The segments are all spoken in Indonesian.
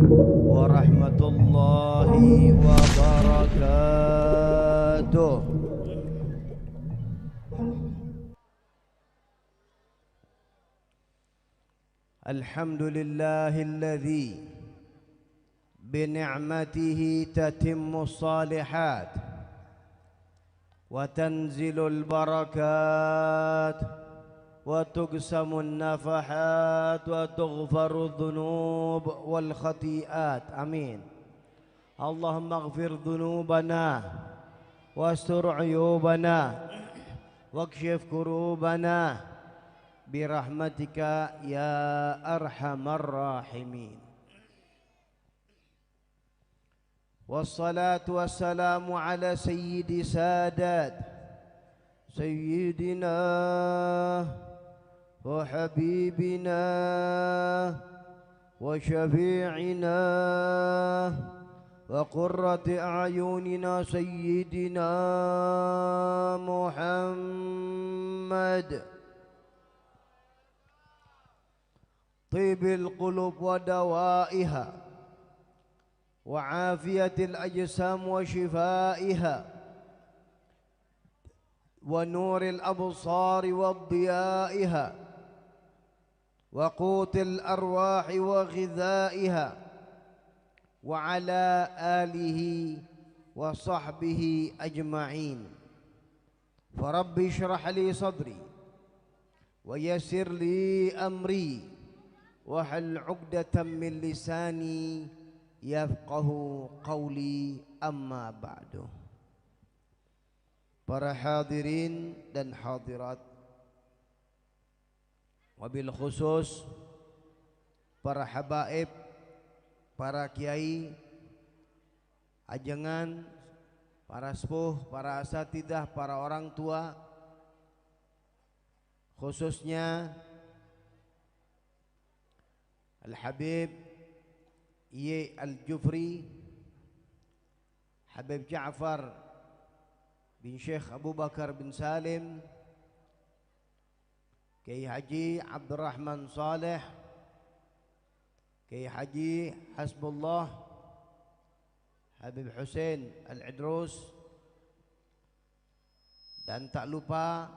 warahmatullahi wabarakatuh. Alhamdulillahilladzi bini'matihi tatimmus salihat wa tanzilul barakat wa tuqsamun nafahat wa tughfarudh dhunub wal khati'at. Amin. Allahumma ighfir dhunubana wastur 'uyubana wakshif kurubana birahmatika ya arhamar rahimin. Wassalatu wassalamu ala sayyidi sadat sayyidina wa habibina wa syafi'ina wa qurrati a'yunina sayyidina Muhammad tibil qulub wa dawaiha wa afiyatil ajsam wa shifaiha wa nuril absari wa diyaiha wa qutil arwahi wa ghidhaiha wa ala alihi wa sahbihi ajma'in. Farabbi shrah li sadri wa yassir li amri wahlul 'uqdatam min lisani yafqahu qawli, amma ba'du. Para hadirin dan hadirat, wabil khusus para habaib, para kiai, ajengan, para sepuh, para asatidah, para orang tua, khususnya Al-Habib Ye Al-Jufri, Habib Ja'far bin Syekh Abu Bakar bin Salim, Kiai Haji Abdurrahman Saleh, Kiai Haji Hasbullah, Habib Hussein Al-Idrus, dan tak lupa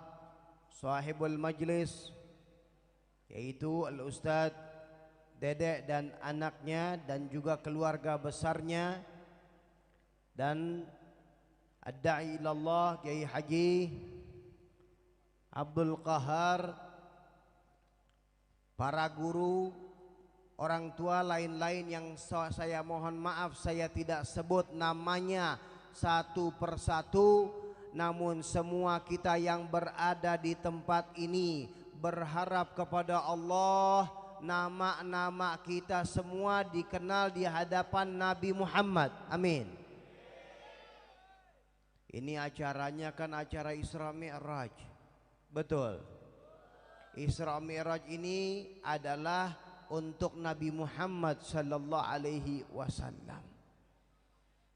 sahibul majlis yaitu Al-Ustadz Dedek dan anaknya dan juga keluarga besarnya, dan ad-da'i ilallah Kiai Haji Abdul Qahar, para guru, orang tua lain-lain yang saya mohon maaf saya tidak sebut namanya satu persatu, namun semua kita yang berada di tempat ini berharap kepada Allah nama-nama kita semua dikenal di hadapan Nabi Muhammad. Amin. Ini acaranya kan acara Isra Mi'raj. Betul. Isra Mi'raj ini adalah untuk Nabi Muhammad sallallahu alaihi wasallam.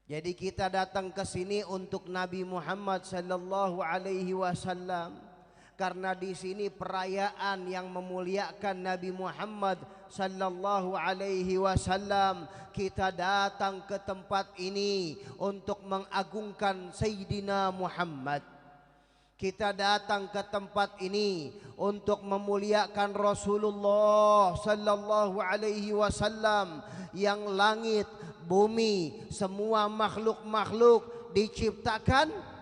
Jadi kita datang ke sini untuk Nabi Muhammad sallallahu alaihi wasallam. Karena di sini perayaan yang memuliakan Nabi Muhammad sallallahu alaihi wasallam. Kita datang ke tempat ini untuk mengagungkan Sayyidina Muhammad. Kita datang ke tempat ini untuk memuliakan Rasulullah sallallahu alaihi wasallam, yang langit, bumi, semua makhluk-makhluk diciptakan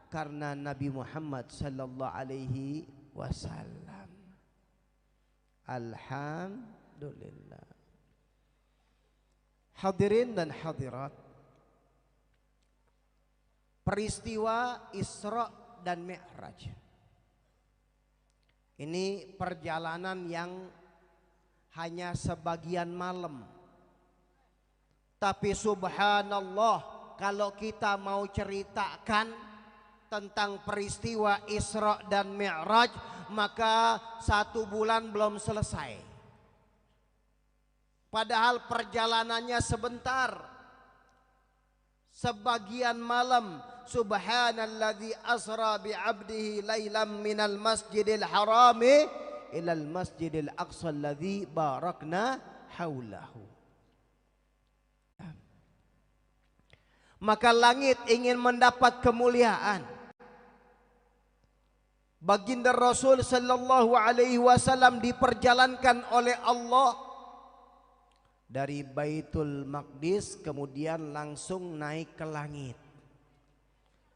karena Nabi Muhammad sallallahu alaihi wasallam. Alhamdulillah. Hadirin dan hadirat, peristiwa Isra dan Mi'raj ini perjalanan yang hanya sebagian malam, tapi subhanallah kalau kita mau ceritakan tentang peristiwa Isra dan Mi'raj, maka 1 bulan belum selesai. Padahal perjalanannya sebentar, sebagian malam. Subhanalladzi asra bi'abdihi lailam minal masjidil harami ilal masjidil aqsa alladzi barakna haulahu. Maka langit ingin mendapat kemuliaan. Baginda Rasul sallallahu alaihi wasallam diperjalankan oleh Allah dari Baitul Maqdis, kemudian langsung naik ke langit.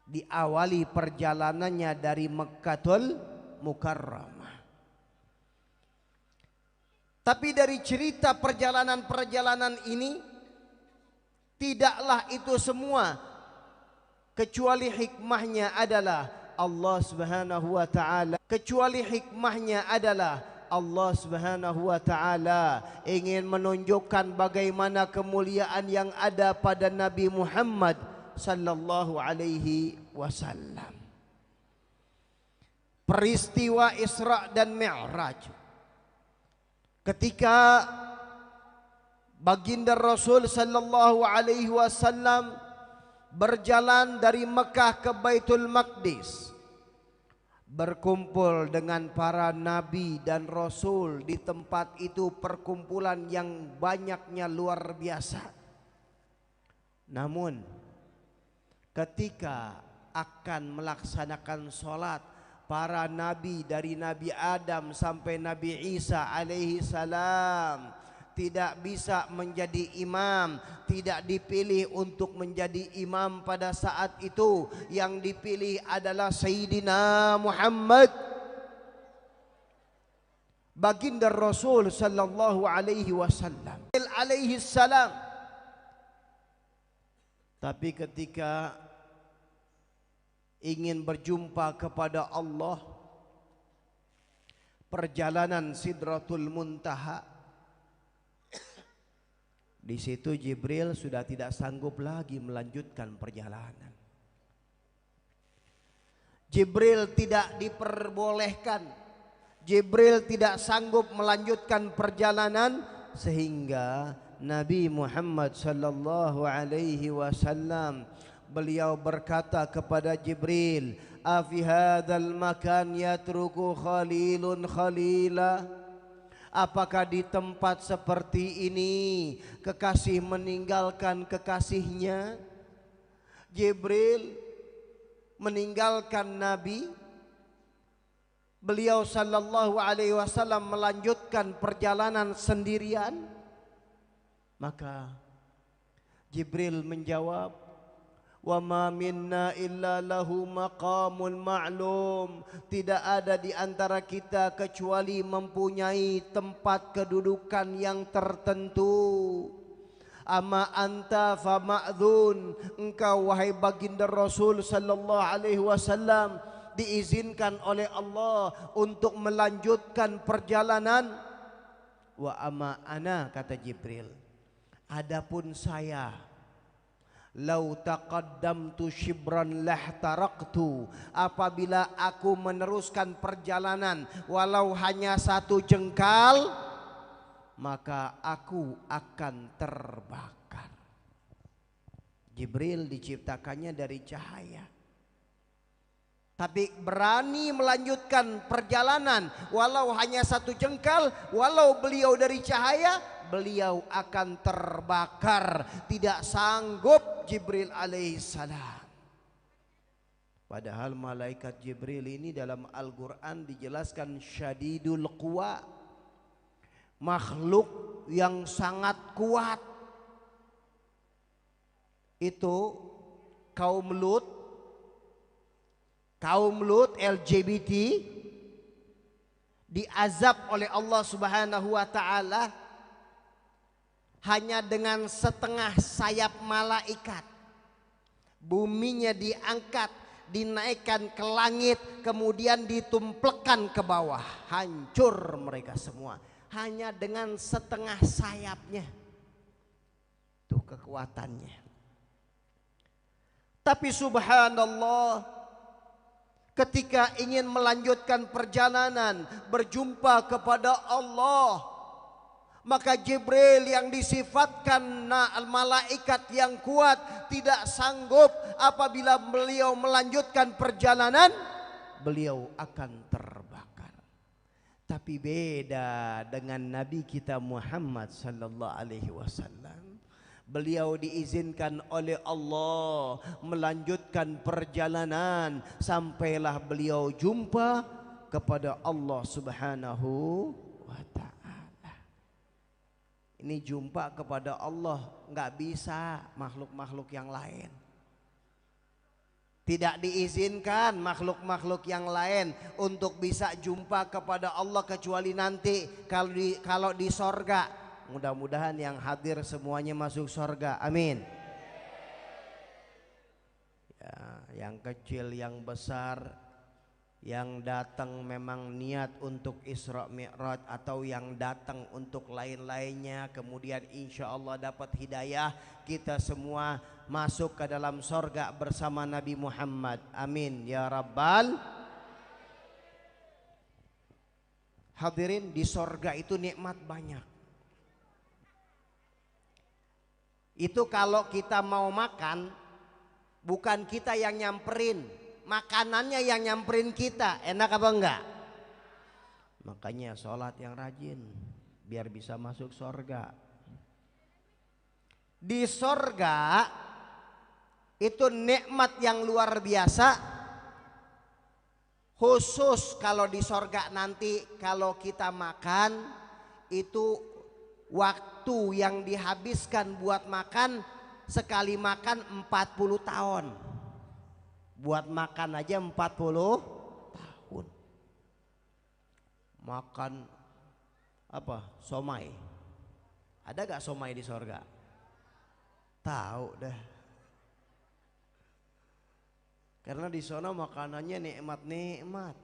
Diawali perjalanannya dari Mekkatul Mukarramah. Tapi dari cerita perjalanan-perjalanan ini, tidaklah itu semua, kecuali hikmahnya adalah Allah Subhanahu wa taala. Kecuali hikmahnya adalah Allah Subhanahu wa taala ingin menunjukkan bagaimana kemuliaan yang ada pada Nabi Muhammad sallallahu alaihi wasallam. Peristiwa Isra dan Mi'raj, ketika Baginda Rasul sallallahu alaihi wasallam berjalan dari Mekah ke Baitul Maqdis, berkumpul dengan para nabi dan rasul di tempat itu, perkumpulan yang banyaknya luar biasa. Namun ketika akan melaksanakan sholat, para nabi dari Nabi Adam sampai Nabi Isa alaihi salam tidak bisa menjadi imam, tidak dipilih untuk menjadi imam pada saat itu. Yang dipilih adalah Sayyidina Muhammad, Baginda Rasul sallallahu alaihi wasallam alaihi salam. Tapi ketika ingin berjumpa kepada Allah, perjalanan Sidratul Muntaha, di situ Jibril sudah tidak sanggup lagi melanjutkan perjalanan. Jibril tidak diperbolehkan, Jibril tidak sanggup melanjutkan perjalanan, sehingga Nabi Muhammad sallallahu alaihi wasallam beliau berkata kepada Jibril, "Afi hadzal makan yatruku khalilun khalila?" Apakah di tempat seperti ini kekasih meninggalkan kekasihnya? Jibril meninggalkan Nabi, beliau sallallahu alaihi wasallam melanjutkan perjalanan sendirian. Maka Jibril menjawab, "Wa ma minna illa lahu maqamun ma'lum." Tidak ada di antara kita kecuali mempunyai tempat kedudukan yang tertentu. Ama anta fa ma'dzun, engkau wahai baginda Rasul sallallahu alaihi wasallam diizinkan oleh Allah untuk melanjutkan perjalanan. Wa ama ana, kata Jibril, adapun saya, lau taqaddamtu shibran lahtaraqtu, apabila aku meneruskan perjalanan walau hanya satu jengkal, maka aku akan terbakar. Jibril diciptakannya dari cahaya, tapi berani melanjutkan perjalanan walau hanya satu jengkal, walau beliau dari cahaya, beliau akan terbakar. Tidak sanggup Jibril alaihissalam. Padahal malaikat Jibril ini dalam Al-Quran dijelaskan syadidul quwa, makhluk yang sangat kuat. Itu kaum Lut LGBT diazab oleh Allah Subhanahu wa taala hanya dengan setengah sayap malaikat. Buminya diangkat, dinaikkan ke langit, kemudian ditumplekan ke bawah. Hancur mereka semua hanya dengan setengah sayapnya. Tuh kekuatannya. Tapi subhanallah, ketika ingin melanjutkan perjalanan berjumpa kepada Allah, maka Jibril yang disifatkan malaikat yang kuat tidak sanggup. Apabila beliau melanjutkan perjalanan, beliau akan terbakar. Tapi beda dengan Nabi kita Muhammad sallallahu alaihi wasallam. Beliau diizinkan oleh Allah melanjutkan perjalanan sampailah beliau jumpa kepada Allah Subhanahu wa ta'ala. Ini jumpa kepada Allah, nggak bisa makhluk-makhluk yang lain. Tidak diizinkan makhluk-makhluk yang lain untuk bisa jumpa kepada Allah kecuali nanti kalau di sorga. Mudah-mudahan yang hadir semuanya masuk sorga, amin. Ya, yang kecil, yang besar, yang datang memang niat untuk Isra Mi'raj atau yang datang untuk lain-lainnya, kemudian insya Allah dapat hidayah, kita semua masuk ke dalam sorga bersama Nabi Muhammad, amin ya rabbal. Hadirin, di sorga itu nikmat banyak. Itu kalau kita mau makan, bukan kita yang nyamperin, makanannya yang nyamperin kita. Enak apa enggak? Makanya sholat yang rajin biar bisa masuk sorga. Di sorga itu nikmat yang luar biasa. Khusus kalau di sorga nanti kalau kita makan itu waktu yang dihabiskan buat makan, sekali makan 40 tahun. Buat makan aja 40 tahun. Makan apa? Somai. Ada gak somai di sorga? Tahu dah. Karena di sana makanannya nikmat-nikmat.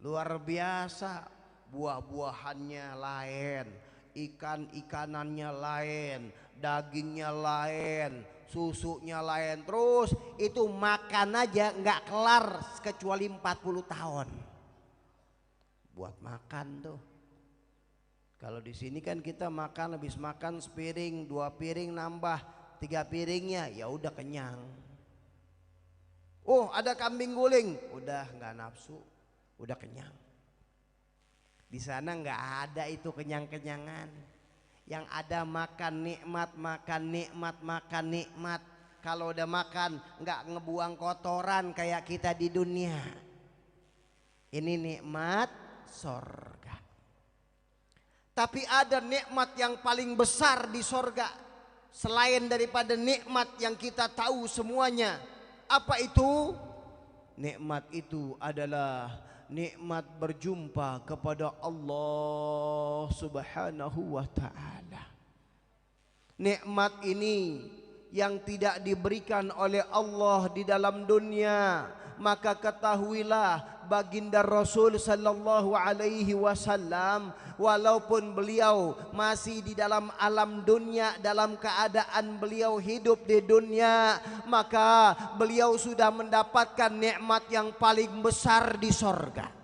Luar biasa. Buah-buahannya lain, ikan-ikanannya lain, dagingnya lain, susunya lain. Terus itu makan aja nggak kelar kecuali 40 tahun. Buat makan tuh. Kalau di sini kan kita makan, habis makan sepiring, 2 piring nambah 3 piringnya, ya udah kenyang. Oh ada kambing guling, udah nggak nafsu, udah kenyang. Di sana nggak ada itu kenyang-kenyangan. Yang ada makan nikmat, makan nikmat, makan nikmat. Kalau udah makan nggak ngebuang kotoran kayak kita di dunia. Ini nikmat sorga. Tapi ada nikmat yang paling besar di sorga selain daripada nikmat yang kita tahu semuanya. Apa itu? Nikmat itu adalah nikmat berjumpa kepada Allah Subhanahu wa ta'ala. Nikmat ini yang tidak diberikan oleh Allah di dalam dunia, maka ketahuilah baginda Rasul sallallahu alaihi wasallam, walaupun beliau masih di dalam alam dunia, dalam keadaan beliau hidup di dunia, maka beliau sudah mendapatkan nikmat yang paling besar di sorga.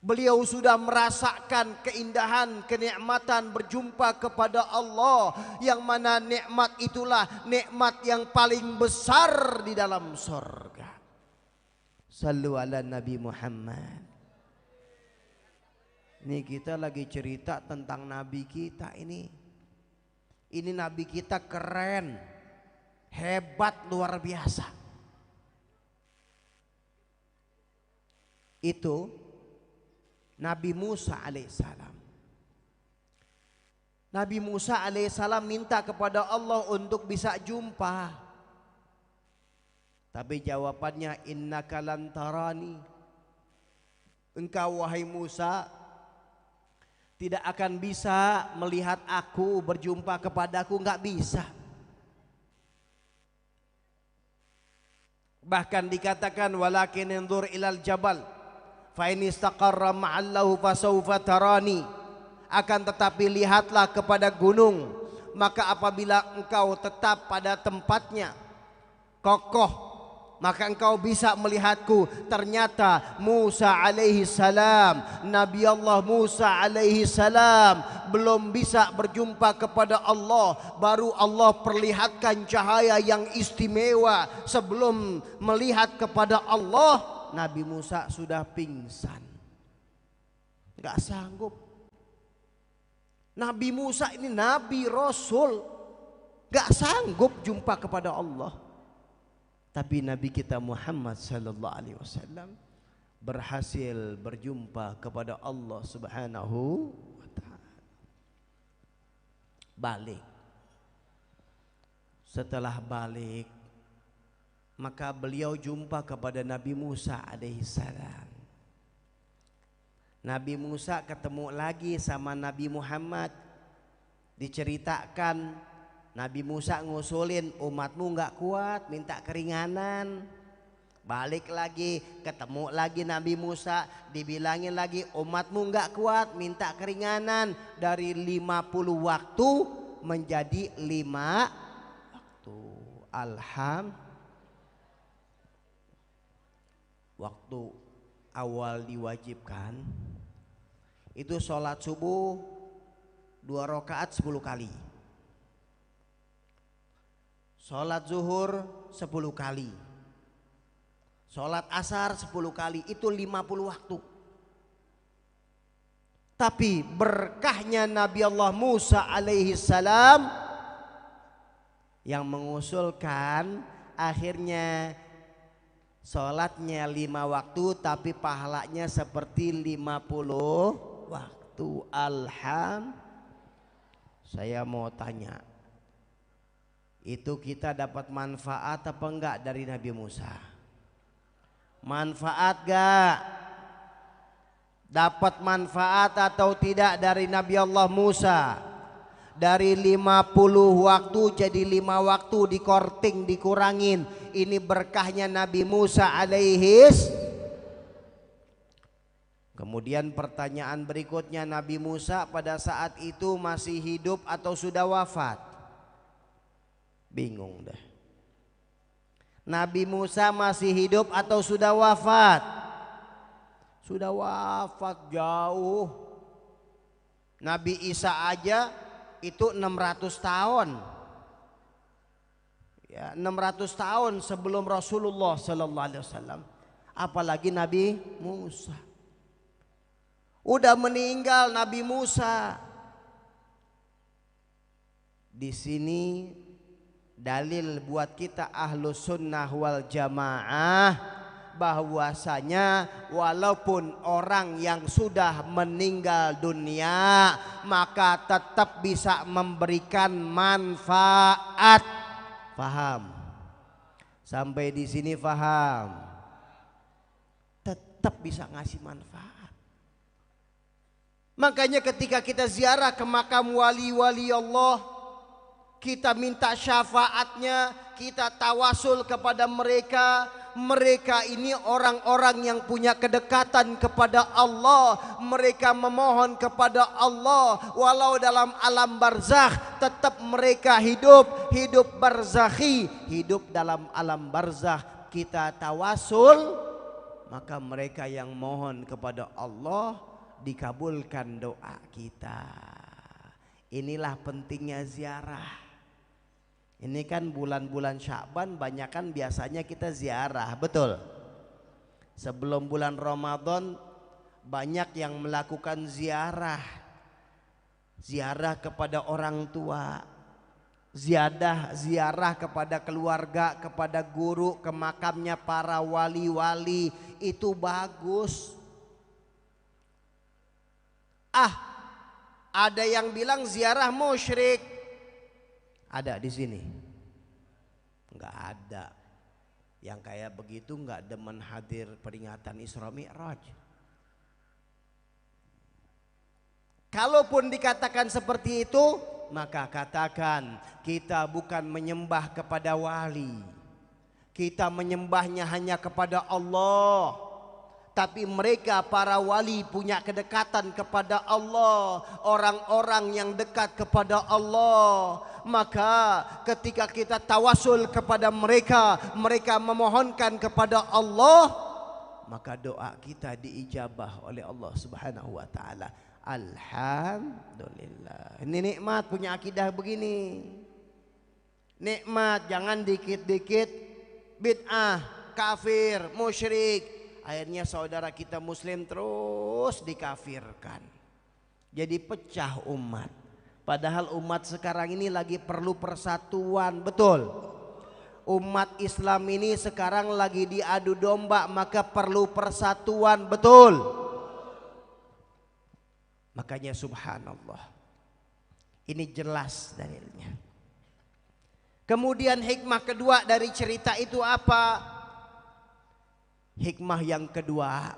Beliau sudah merasakan keindahan, kenikmatan berjumpa kepada Allah, yang mana nikmat itulah nikmat yang paling besar di dalam sorga. Sallu ala Nabi Muhammad. Ini kita lagi cerita tentang Nabi kita ini. Ini Nabi kita keren, hebat, luar biasa. Itu Nabi Musa alaihissalam. Nabi Musa alaihissalam minta kepada Allah untuk bisa jumpa. Tapi jawabannya innaka lan tarani. Engkau wahai Musa tidak akan bisa melihat aku, berjumpa kepadaku, enggak bisa. Bahkan dikatakan walakin inzur ilal jabal fa in istaqarra ma'allahu fasawfa tarani. Akan tetapi lihatlah kepada gunung, maka apabila engkau tetap pada tempatnya kokoh, maka engkau bisa melihatku. Ternyata Musa alaihi salam, Nabi Allah Musa alaihi salam belum bisa berjumpa kepada Allah. Baru Allah perlihatkan cahaya yang istimewa. Sebelum melihat kepada Allah, Nabi Musa sudah pingsan, nggak sanggup. Nabi Musa ini Nabi Rasul, gak sanggup jumpa kepada Allah. Tapi Nabi kita Muhammad sallallahu alaihi wasallam berhasil berjumpa kepada Allah Subhanahu wa taala. Balik. Setelah balik, maka beliau jumpa kepada Nabi Musa alaihissalam. Nabi Musa ketemu lagi sama Nabi Muhammad. Diceritakan Nabi Musa ngusulin, umatmu gak kuat, minta keringanan. Balik lagi, ketemu lagi Nabi Musa, dibilangin lagi umatmu gak kuat, minta keringanan. Dari 50 waktu menjadi 5 waktu. Waktu awal diwajibkan itu sholat subuh 2 rakaat 10 kali, sholat zuhur 10 kali, sholat asar 10 kali, itu 50 waktu. Tapi berkahnya Nabi Allah Musa alaihi salam yang mengusulkan, akhirnya sholatnya 5 waktu tapi pahalanya seperti 50 waktu. Saya mau tanya, itu kita dapat manfaat apa enggak dari Nabi Musa? Manfaat gak? Dapat manfaat atau tidak dari Nabi Allah Musa? Dari 50 waktu jadi 5 waktu, dikorting, dikurangin. Ini berkahnya Nabi Musa alaihis. Kemudian pertanyaan berikutnya, Nabi Musa pada saat itu masih hidup atau sudah wafat? Bingung dah. Nabi Musa masih hidup atau sudah wafat? Sudah wafat jauh. Nabi Isa aja itu 600 tahun. Ya, 600 tahun sebelum Rasulullah sallallahu alaihi wasallam. Apalagi Nabi Musa. Udah meninggal Nabi Musa. Di sini dalil buat kita Ahlus Sunnah wal Jamaah bahwasanya walaupun orang yang sudah meninggal dunia maka tetap bisa memberikan manfaat. Paham? Sampai di sini paham? Tetap bisa ngasih manfaat. Makanya ketika kita ziarah ke makam wali-wali Allah, kita minta syafaatnya, kita tawasul kepada mereka. Mereka ini orang-orang yang punya kedekatan kepada Allah. Mereka memohon kepada Allah. Walau dalam alam barzakh tetap mereka hidup barzakhi. Hidup dalam alam barzakh kita tawasul, maka mereka yang mohon kepada Allah dikabulkan doa kita. Inilah pentingnya ziarah. Ini kan bulan-bulan Sya'ban banyakan biasanya kita ziarah, betul? Sebelum bulan Ramadan banyak yang melakukan ziarah. Ziarah kepada orang tua, ziarah kepada keluarga, kepada guru, ke makamnya para wali-wali. Itu bagus. Ada yang bilang ziarah musyrik. Ada di sini? Enggak ada. Yang kayak begitu enggak demen hadir peringatan Isra Mi'raj. Kalaupun dikatakan seperti itu, maka katakan kita bukan menyembah kepada wali. Kita menyembahnya hanya kepada Allah. Tapi mereka para wali punya kedekatan kepada Allah. Orang-orang yang dekat kepada Allah. Maka ketika kita tawasul kepada mereka, mereka memohonkan kepada Allah, maka doa kita diijabah oleh Allah Subhanahu wa taala. Alhamdulillah. Ini nikmat punya akidah begini. Nikmat, jangan dikit-dikit bid'ah, kafir, musyrik. Akhirnya saudara kita muslim terus dikafirkan. Jadi pecah umat. Padahal umat sekarang ini lagi perlu persatuan, betul. Umat Islam ini sekarang lagi diadu domba, maka perlu persatuan, betul. Makanya subhanallah, ini jelas dalilnya. Kemudian hikmah kedua dari cerita itu apa? Hikmah yang kedua,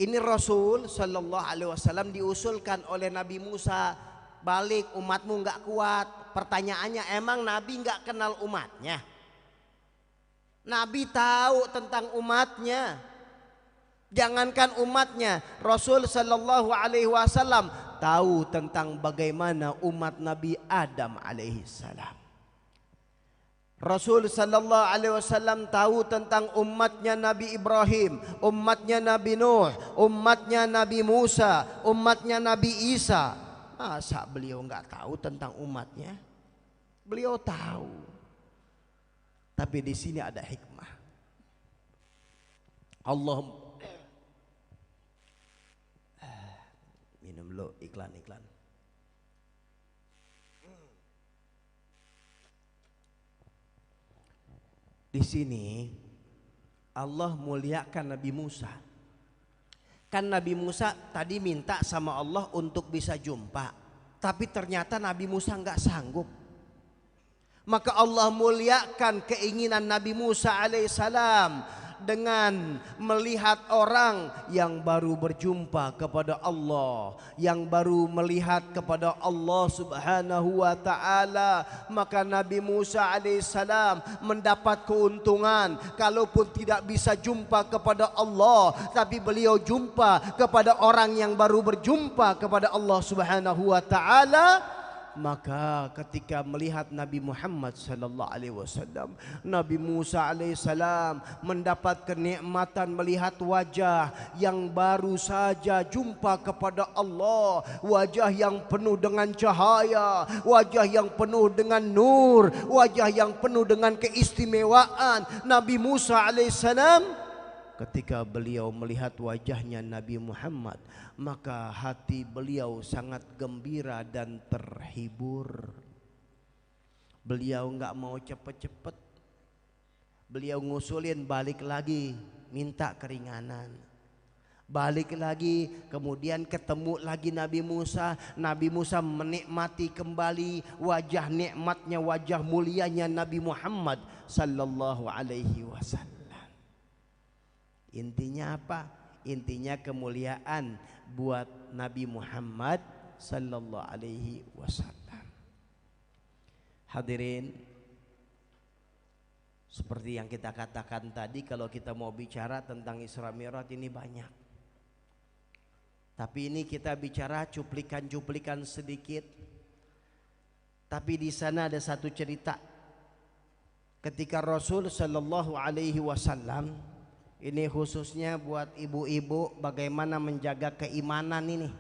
ini Rasul Sallallahu Alaihi Wasallam diusulkan oleh Nabi Musa, balik, umatmu nggak kuat. Pertanyaannya, emang Nabi nggak kenal umatnya? Nabi tahu tentang umatnya. Jangankan umatnya, Rasul Sallallahu Alaihi Wasallam tahu tentang bagaimana umat Nabi Adam alaihi salam. Rasul Sallallahu Alaihi Wasallam tahu tentang umatnya Nabi Ibrahim, umatnya Nabi Nuh, umatnya Nabi Musa, umatnya Nabi Isa. Masa beliau nggak tahu tentang umatnya? Beliau tahu. Tapi di sini ada hikmah. Allah minum dulu iklan-iklan. Di sini Allah muliakan Nabi Musa. Kan Nabi Musa tadi minta sama Allah untuk bisa jumpa, tapi ternyata Nabi Musa nggak sanggup. Maka Allah muliakan keinginan Nabi Musa alaihissalam dengan melihat orang yang baru berjumpa kepada Allah, yang baru melihat kepada Allah subhanahu wa ta'ala. Maka Nabi Musa alaihissalam mendapat keuntungan, kalaupun tidak bisa jumpa kepada Allah, tapi beliau jumpa kepada orang yang baru berjumpa kepada Allah subhanahu wa ta'ala. Maka ketika melihat Nabi Muhammad sallallahu alaihi wasallam, Nabi Musa alaihissalam mendapat kenikmatan melihat wajah yang baru saja jumpa kepada Allah, wajah yang penuh dengan cahaya, wajah yang penuh dengan nur, wajah yang penuh dengan keistimewaan. Nabi Musa alaihissalam, ketika beliau melihat wajahnya Nabi Muhammad, maka hati beliau sangat gembira dan terhibur. Beliau nggak mau cepet-cepet. Beliau ngusulin balik lagi, minta keringanan. Balik lagi, kemudian ketemu lagi Nabi Musa. Nabi Musa menikmati kembali wajah nikmatnya, wajah mulianya Nabi Muhammad sallallahu alaihi wasallam. Intinya apa? Intinya kemuliaan buat Nabi Muhammad sallallahu alaihi wasallam. Hadirin, seperti yang kita katakan tadi, kalau kita mau bicara tentang Isra Mi'raj ini banyak. Tapi ini kita bicara cuplikan-cuplikan sedikit. Tapi di sana ada satu cerita ketika Rasul sallallahu alaihi wasallam, ini khususnya buat ibu-ibu, bagaimana menjaga keimanan ini.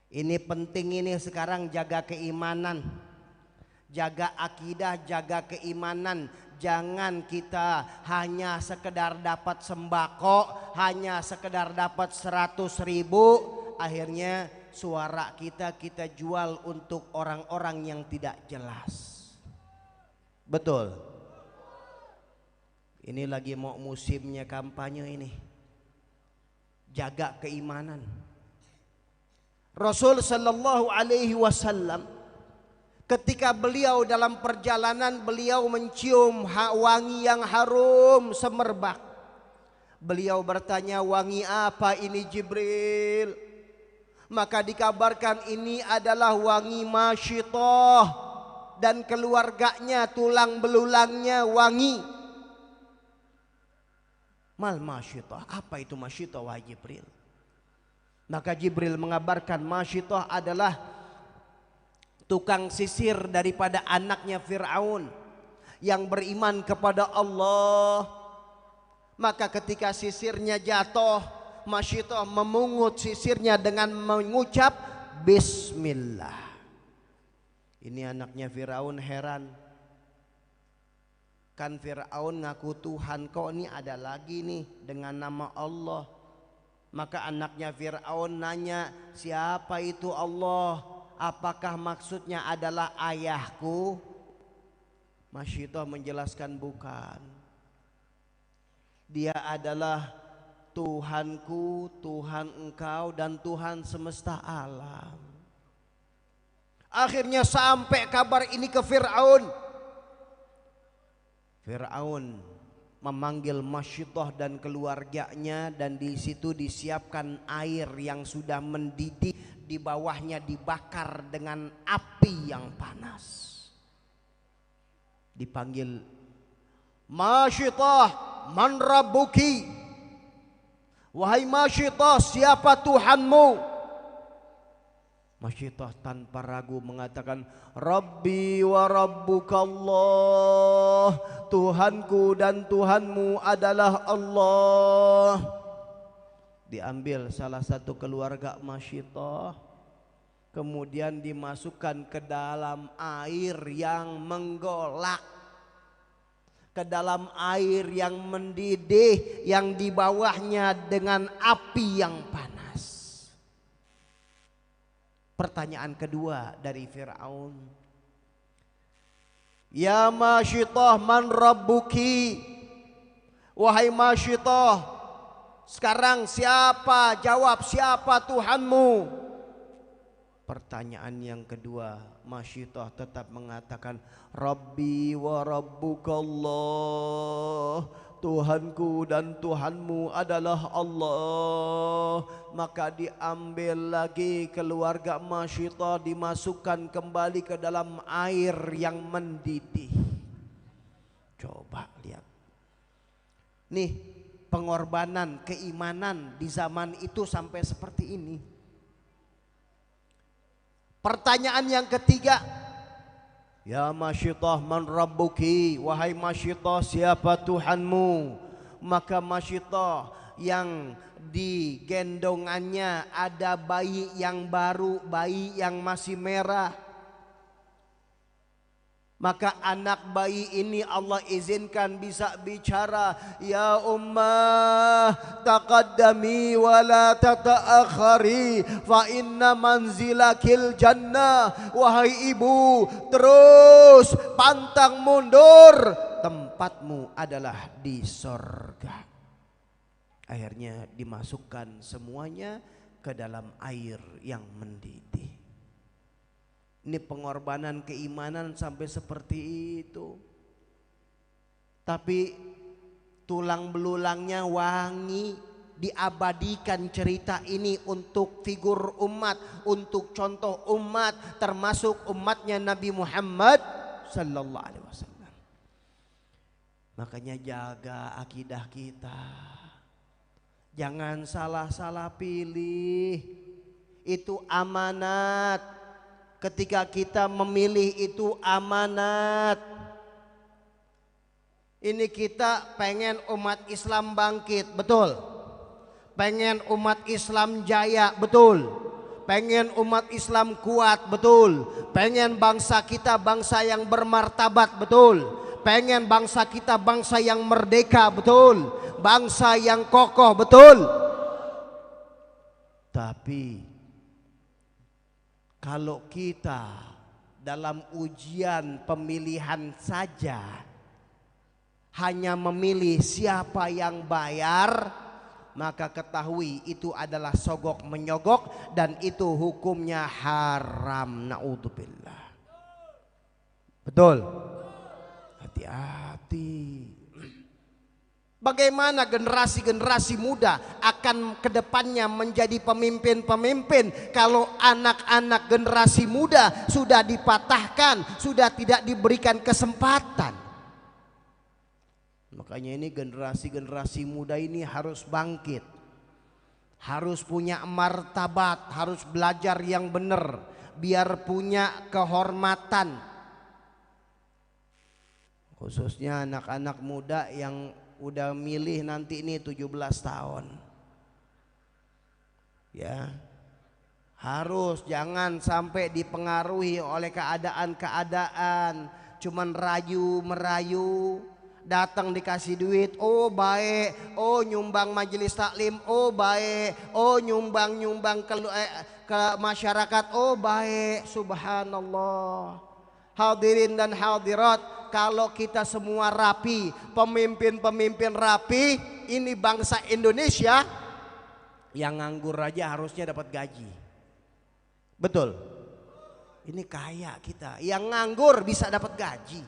Ini penting ini sekarang, jaga keimanan, jaga akidah, jaga keimanan. Jangan kita hanya sekedar dapat sembako, hanya sekedar dapat 100.000, akhirnya suara kita jual untuk orang-orang yang tidak jelas. Betul. Ini lagi mau musimnya kampanye ini. Jaga keimanan. Rasul sallallahu alaihi wasallam ketika beliau dalam perjalanan, beliau mencium wangi yang harum semerbak. Beliau bertanya, wangi apa ini Jibril? Maka dikabarkan ini adalah wangi masyitah dan keluarganya, tulang belulangnya wangi. Mal masyitah, apa itu masyitah wahai Jibril? Maka Jibril mengabarkan masyitah adalah tukang sisir daripada anaknya Fir'aun yang beriman kepada Allah. Maka ketika sisirnya jatuh, masyitah memungut sisirnya dengan mengucap Bismillah. Ini anaknya Fir'aun heran. Kan Fir'aun ngaku Tuhan, kok ini ada lagi nih dengan nama Allah. Maka anaknya Fir'aun nanya, siapa itu Allah? Apakah maksudnya adalah ayahku? Masyitah menjelaskan bukan. Dia adalah Tuhanku, Tuhan engkau dan Tuhan semesta alam. Akhirnya sampai kabar ini ke Fir'aun. Fir'aun memanggil Masyitah dan keluarganya, dan di situ disiapkan air yang sudah mendidih, di bawahnya dibakar dengan api yang panas. Dipanggil, Masyitah, man rabbuki? Wahai Masyitah, siapa Tuhanmu? Masyitah tanpa ragu mengatakan, Rabbi wa rabbukallah, Tuhanku dan Tuhanmu adalah Allah. Diambil salah satu keluarga Masyitah, kemudian dimasukkan ke dalam air yang menggolak, ke dalam air yang mendidih, yang di bawahnya dengan api yang panas. Pertanyaan kedua dari Fir'aun, ya Masyitah, man rabbuki? Wahai Masyitah, sekarang siapa, jawab, siapa Tuhanmu? Pertanyaan yang kedua, Masyitah tetap mengatakan, Rabbi wa rabbukallah, Tuhanku dan Tuhanmu adalah Allah. Maka diambil lagi keluarga Masyitah, dimasukkan kembali ke dalam air yang mendidih. Coba lihat nih, pengorbanan keimanan di zaman itu sampai seperti ini. Pertanyaan yang ketiga, ya Masyitah, man rabbuki? Wahai Masyitah, siapa Tuhanmu? Maka Masyitah yang di gendongannya ada bayi yang baru, bayi yang masih merah. Maka anak bayi ini Allah izinkan bisa bicara, ya ummah taqaddami wa la tata'akhari fa inna manzilakil jannah. Wahai ibu, terus pantang mundur, tempatmu adalah di sorga. Akhirnya dimasukkan semuanya ke dalam air yang mendidih. Ini pengorbanan keimanan sampai seperti itu. Tapi tulang belulangnya wangi, diabadikan cerita ini untuk figur umat, untuk contoh umat, termasuk umatnya Nabi Muhammad sallallahu alaihi wasallam. Makanya jaga akidah kita. Jangan salah-salah pilih. Itu amanat. Ketika kita memilih itu amanat. Ini kita pengen umat Islam bangkit, betul. Pengen umat Islam jaya, betul. Pengen umat Islam kuat, betul. Pengen bangsa kita bangsa yang bermartabat, betul. Pengen bangsa kita bangsa yang merdeka, betul. Bangsa yang kokoh, betul. Tapi kalau kita dalam ujian pemilihan saja hanya memilih siapa yang bayar, maka ketahui itu adalah sogok menyogok dan itu hukumnya haram. Naudzubillah. Betul? Hati-hati. Bagaimana generasi-generasi muda akan kedepannya menjadi pemimpin-pemimpin kalau anak-anak generasi muda sudah dipatahkan, sudah tidak diberikan kesempatan. Makanya ini generasi-generasi muda ini harus bangkit, harus punya martabat, harus belajar yang benar, biar punya kehormatan. Khususnya anak-anak muda yang udah milih nanti ini 17 tahun. Ya. Harus jangan sampai dipengaruhi oleh keadaan-keadaan, cuman rayu merayu Datang dikasih duit, oh baik. Oh nyumbang majelis taklim, oh baik. Oh nyumbang ke masyarakat, oh baik. Subhanallah. Hadirin dan hadirat, kalau kita semua rapi, pemimpin-pemimpin rapi, ini bangsa Indonesia, yang nganggur aja harusnya dapat gaji. Betul? Ini kaya kita, yang nganggur bisa dapat gaji.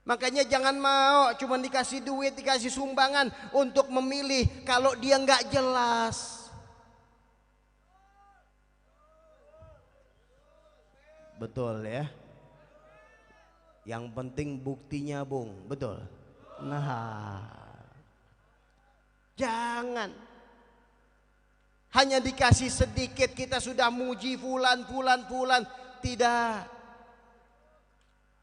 Makanya jangan mau cuma dikasih duit, dikasih sumbangan untuk memilih kalau dia nggak jelas. Betul ya. Yang penting buktinya, Bung. Betul. Nah, jangan hanya dikasih sedikit kita sudah muji fulan. Tidak.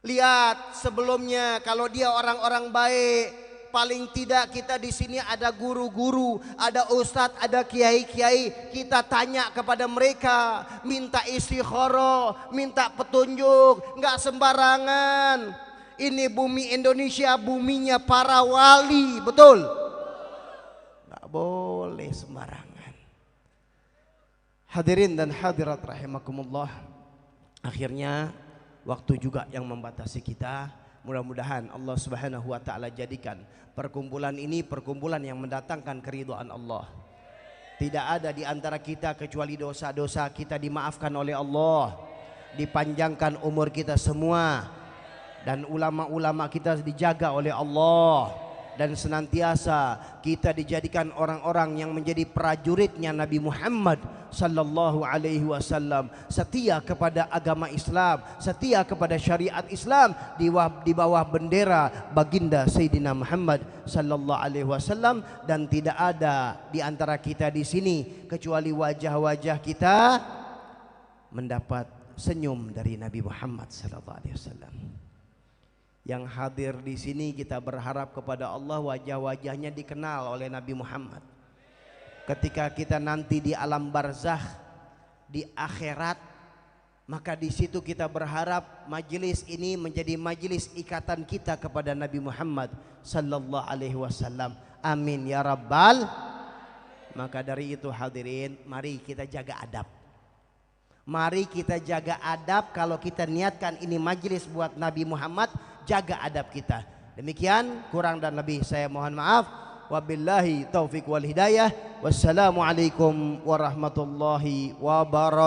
Lihat sebelumnya, kalau dia orang-orang baik, paling tidak kita di sini ada guru-guru, ada ustadz, ada kiai-kiai. Kita tanya kepada mereka, minta istikharah, minta petunjuk, nggak sembarangan. Ini bumi Indonesia, buminya para wali, betul? Nggak boleh sembarangan. Hadirin dan hadirat rahimakumullah. Akhirnya waktu juga yang membatasi kita. Mudah-mudahan Allah Subhanahu wa taala jadikan perkumpulan ini perkumpulan yang mendatangkan keridhaan Allah. Tidak ada di antara kita kecuali dosa-dosa kita dimaafkan oleh Allah. Dipanjangkan umur kita semua, dan ulama-ulama kita dijaga oleh Allah, dan senantiasa kita dijadikan orang-orang yang menjadi prajuritnya Nabi Muhammad sallallahu alaihi wasallam, setia kepada agama Islam, setia kepada syariat Islam di bawah bendera baginda Sayyidina Muhammad sallallahu alaihi wasallam. Dan tidak ada di antara kita di sini kecuali wajah-wajah kita mendapat senyum dari Nabi Muhammad sallallahu alaihi wasallam. Yang hadir di sini kita berharap kepada Allah wajah-wajahnya dikenal oleh Nabi Muhammad. Ketika kita nanti di alam barzakh, di akhirat, maka di situ kita berharap majelis ini menjadi majelis ikatan kita kepada Nabi Muhammad sallallahu alaihi wasallam. Amin ya rabbal. Maka dari itu hadirin, mari kita jaga adab. Mari kita jaga adab. Kalau kita niatkan ini majelis buat Nabi Muhammad, jaga adab kita. Demikian, kurang dan lebih saya mohon maaf. Wabillahi taufiq wal hidayah. Wassalamualaikum warahmatullahi wabarakatuh.